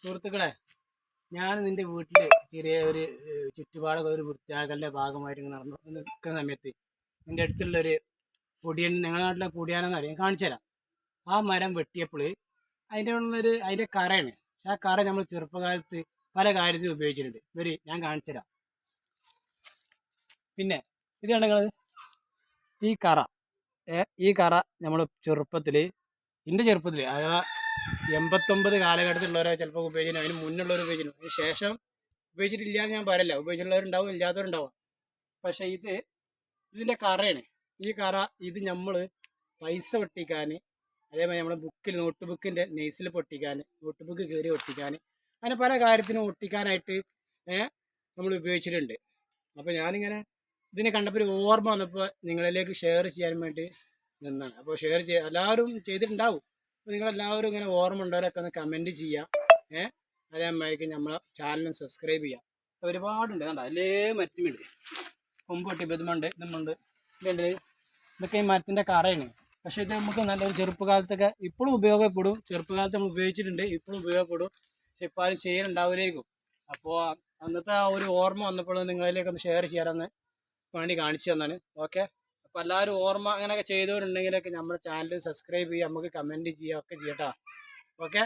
സുഹൃത്തുക്കളെ, ഞാൻ നിന്റെ വീട്ടിൽ ചെറിയ ഒരു ചുറ്റുപാടൊക്കെ ഒരു വൃത്തിയാക്കലിൻ്റെ ഭാഗമായിട്ട് ഇങ്ങനെ നടന്നു നിൽക്കുന്ന സമയത്ത് നിന്റെ അടുത്തുള്ളൊരു പൊടിയൻ, നിങ്ങളുടെ നാട്ടിലെ പൊടിയാനെന്ന് അറിയാം, കാണിച്ചു തരാം. ആ മരം വെട്ടിയപ്പോൾ അതിൻ്റെ കറയാണ്. ആ കറ നമ്മൾ ചെറുപ്പകാലത്ത് പല കാര്യത്തിലും ഉപയോഗിച്ചിട്ടുണ്ട്. ഞാൻ കാണിച്ചു തരാം. പിന്നെ ഇത് കണ്ടെങ്കിൽ ഈ കറ നമ്മൾ എൻ്റെ ചെറുപ്പത്തിൽ അഥവാ 89 കാലഘട്ടത്തിലുള്ളവരെ ചിലപ്പോൾ ഉപയോഗിക്കുന്നു, അതിന് മുന്നുള്ളവർ ഉപയോഗിക്കുന്നു, അതിന് ശേഷം ഉപയോഗിച്ചിട്ടില്ല എന്ന് ഞാൻ പറയില്ല. ഉപയോഗിച്ചിട്ടുള്ളവരുണ്ടാവും, ഇല്ലാത്തവരുണ്ടാവാം. പക്ഷേ ഇതിൻ്റെ കറയാണ്. ഇത് നമ്മൾ പൈസ ഒട്ടിക്കാൻ, അതേമാതിരി നമ്മുടെ നോട്ട് ബുക്കിൻ്റെ നെയ്സിൽ പൊട്ടിക്കാൻ, നോട്ട് ബുക്ക് കയറി ഒട്ടിക്കാൻ, അങ്ങനെ പല കാര്യത്തിനും ഒട്ടിക്കാനായിട്ട് നമ്മൾ ഉപയോഗിച്ചിട്ടുണ്ട്. അപ്പോൾ ഞാനിങ്ങനെ ഇതിനെ കണ്ടപ്പോൾ ഒരു ഓർമ്മ വന്നപ്പോൾ നിങ്ങളിലേക്ക് ഷെയർ ചെയ്യാൻ വേണ്ടി നിന്നാണ്. അപ്പോൾ എല്ലാവരും ചെയ്തിട്ടുണ്ടാവും. അപ്പോൾ നിങ്ങളെല്ലാവരും ഇങ്ങനെ ഓർമ്മ ഉണ്ടവരൊക്കെ ഒന്ന് കമൻറ്റ് ചെയ്യാം. അതേമാതിരിക്ക് നമ്മളെ ചാനലും സബ്സ്ക്രൈബ് ചെയ്യാം. ഒരുപാടുണ്ട്, കണ്ട അല്ലേ, മരത്തിനുണ്ട്, കൊമ്പ് പൊട്ടി ഇതുമുണ്ട്, ഇതൊക്കെ ഈ മരത്തിൻ്റെ കറയാണ്. പക്ഷേ ഇത് നമുക്ക് നല്ലൊരു ചെറുപ്പകാലത്തൊക്കെ ഇപ്പോഴും ഉപയോഗപ്പെടും. ചെറുപ്പകാലത്ത് നമ്മൾ ഉപയോഗിച്ചിട്ടുണ്ട്, ഇപ്പോഴും ഉപയോഗപ്പെടും. പക്ഷെ ഇപ്പോൾ ആരും ചെയ്യാനുണ്ടാവില്ലായിരിക്കും. അപ്പോൾ അന്നത്തെ ആ ഒരു ഓർമ്മ വന്നപ്പോൾ നിങ്ങളിലേക്കൊന്ന് ഷെയർ ചെയ്യാമെന്ന് വേണ്ടി കാണിച്ചു തന്നാണ്. ഓക്കെ, അപ്പോൾ എല്ലാവരും ഓർമ്മ അങ്ങനെയൊക്കെ ചെയ്തവരുണ്ടെങ്കിലൊക്കെ നമ്മുടെ ചാനൽ സബ്സ്ക്രൈബ് ചെയ്യുക, നമുക്ക് കമൻറ്റ് ചെയ്യുക ഒക്കെ ചെയ്യട്ടോ. ഓക്കെ.